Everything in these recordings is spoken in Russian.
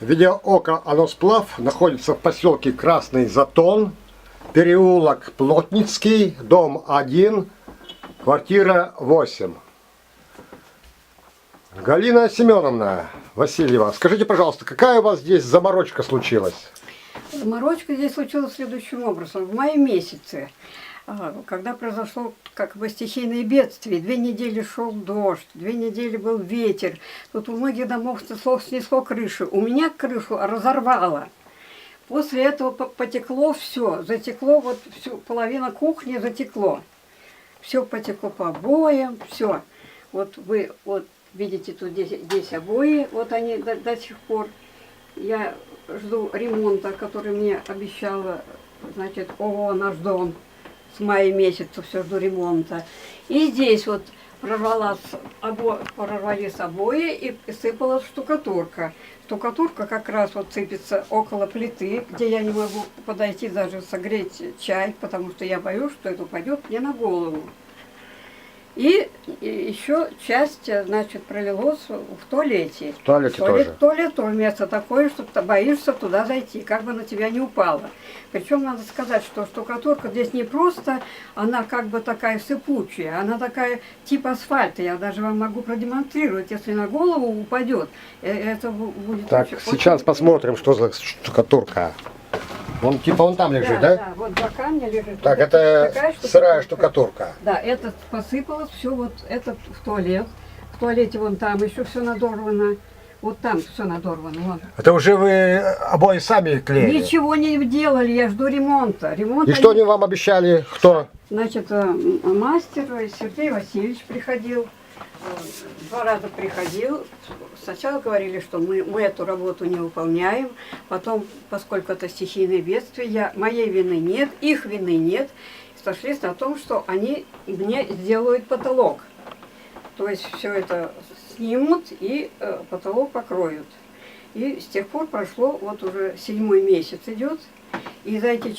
Видеооко Аносплав находится в поселке Красный Затон, переулок Плотницкий, дом 1, квартира 8. Галина Семеновна Васильева, скажите, пожалуйста, какая у вас здесь заморочка случилась? Заморочка здесь случилась следующим образом. В мае месяце, когда произошло как бы стихийное бедствие, 2 недели шел дождь, 2 недели был ветер, тут у многих домов снесло крыши, у меня крышу разорвало. После этого потекло все, затекло, вот всю половина кухни затекло. Все потекло по обоям, все. Вот вы вот видите, тут здесь обои, вот они до сих пор. Я жду ремонта, который мне обещала, значит, ООО «Наш дом». С мая месяца все жду ремонта. И здесь вот прорвались обои и сыпалась штукатурка. Штукатурка как раз вот сыпется около плиты, где я не могу подойти даже согреть чай, потому что я боюсь, что это упадет мне на голову. И еще часть, значит, пролилось в туалете. В туалете тоже? Туалет тоже место такое, что ты боишься туда зайти, как бы на тебя не упало. Причем надо сказать, что штукатурка здесь не просто, она как бы такая сыпучая, она такая типа асфальта. Я даже вам могу продемонстрировать, если на голову упадет, это будет... Так, сейчас очень... посмотрим, что за штукатурка. Он типа он там лежит, да? Да, вот 2 камня лежит. Так, вот это сырая штукатурка. Да, это посыпалось все, вот это в туалет. В туалете вон там еще все надорвано. Вот там все надорвано. Вон. Это уже вы обои сами клеили? Ничего не делали, я жду ремонта. И что они вам обещали? Кто? Значит, мастер Сергей Васильевич приходил. 2 раза приходил. Сначала говорили, что мы эту работу не выполняем. Потом, поскольку это стихийное бедствие, моей вины нет, их вины нет. Сошлись на том, что они мне сделают потолок. То есть все это снимут и потолок покроют. И с тех пор прошло, вот уже 7-й месяц идет. И за эти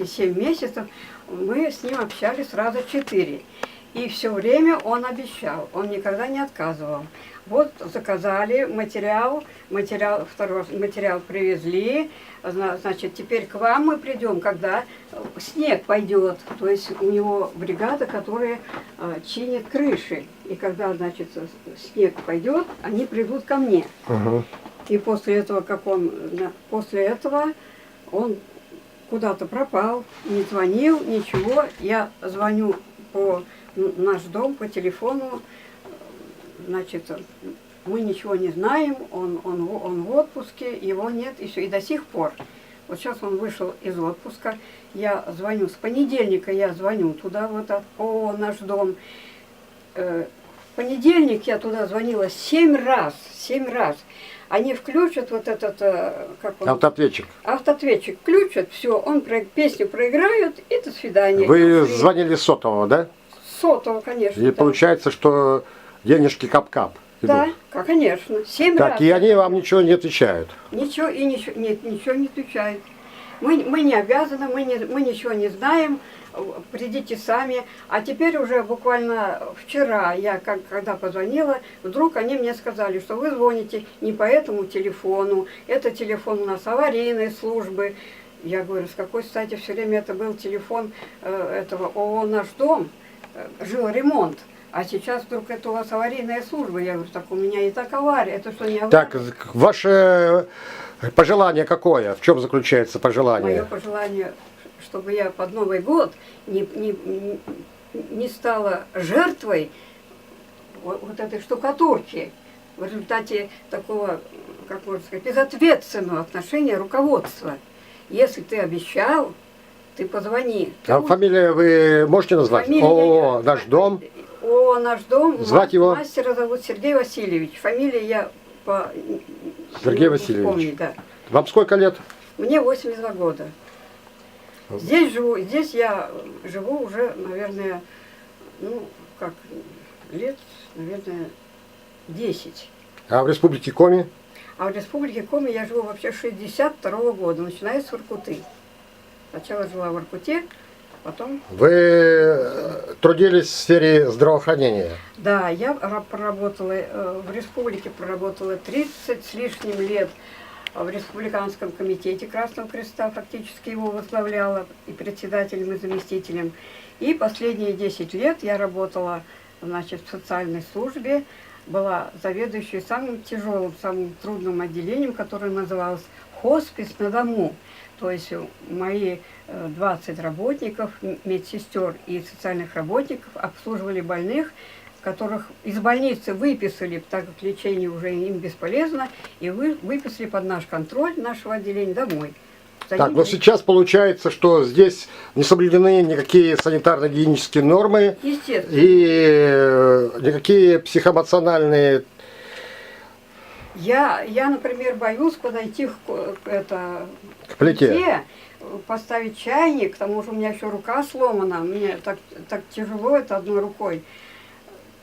7 месяцев мы с ним общались раза 4. И все время он обещал, он никогда не отказывал. Вот заказали материал привезли, значит, теперь к вам мы придем, когда снег пойдет. То есть у него бригада, которая чинит крыши. И когда, значит, снег пойдет, они придут ко мне. Угу. И после этого он куда-то пропал, не звонил, ничего. Я звоню по Наш дом по телефону, значит, мы ничего не знаем, он в отпуске, его нет, и все, и до сих пор. Вот сейчас он вышел из отпуска, я звоню, с понедельника я звоню туда, вот ООО «Наш дом». В понедельник я туда звонила 7 раз. Они включат вот этот, как он? Автоответчик. Автоответчик включат, все, песню проиграют, и до свидания. Вы звонили с сотового, да? Сотового, конечно. И да. Получается, что денежки кап-кап идут. Да, конечно. 7 раз. Так, и они вам ничего не отвечают? Ничего, нет, ничего не отвечают. Мы не обязаны, мы ничего не знаем, придите сами. А теперь уже буквально вчера, я когда позвонила, вдруг они мне сказали, что вы звоните не по этому телефону, это телефон у нас аварийной службы. Я говорю, с какой стати все время это был телефон этого ООО «Наш дом», жил ремонт. А сейчас вдруг это у вас аварийная служба. Я говорю, так у меня и так авария. Это что, не авария? Так, ваше пожелание какое? В чем заключается пожелание? Мое пожелание, чтобы я под Новый год не стала жертвой вот этой штукатурки. В результате такого, как можно сказать, безответственного отношения руководства. Если ты обещал, ты позвони. А фамилию вы можете назвать? ООО «Наш дом». ООО «Наш дом». Звать его? Мастера зовут Сергей Васильевич. Фамилия я по... Сергей Васильевич. Помню, да. Вам сколько лет? Мне 82 года. Здесь я живу уже, наверное, лет, наверное, 10. А в Республике Коми? А в Республике Коми я живу вообще с 62 года, начиная с Воркуты. Сначала жила в Воркуте, Потом, Вы трудились в сфере здравоохранения. да, я проработала в республике, проработала 30 с лишним лет в Республиканском комитете Красного Креста, фактически его возглавляла и председателем, и заместителем. И последние 10 лет я работала, значит, в социальной службе, была заведующей самым тяжелым, самым трудным отделением, которое называлось «Хоспис на дому». То есть мои 20 работников, медсестер и социальных работников обслуживали больных, которых из больницы выписали, так как лечение уже им бесполезно, и выписали под наш контроль нашего отделения домой. Так, но сейчас получается, что здесь не соблюдены никакие санитарно-гигиенические нормы Естественно. и никакие психоэмоциональные. Я, например, боюсь подойти К плите. поставить чайник, к тому же у меня еще рука сломана, мне так тяжело это одной рукой.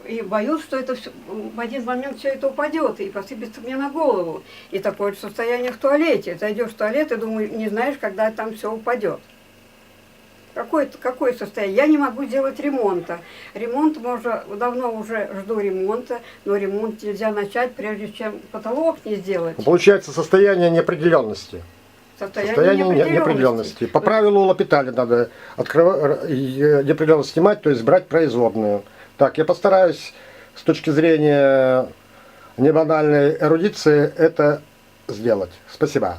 И боюсь, что это все, в один момент все это упадет и посыпется мне на голову. И такое же состояние в туалете. Зайдешь в туалет и думаешь, не знаешь, когда там все упадет. Какое состояние? Я не могу сделать ремонта. Ремонт можно, давно уже жду ремонта, но ремонт нельзя начать, прежде чем потолок не сделать. Получается состояние неопределенности. Состояние неопределенности. По правилу Лапитали надо неопределенность снимать, то есть брать производную. Так, я постараюсь с точки зрения небанальной эрудиции это сделать. Спасибо.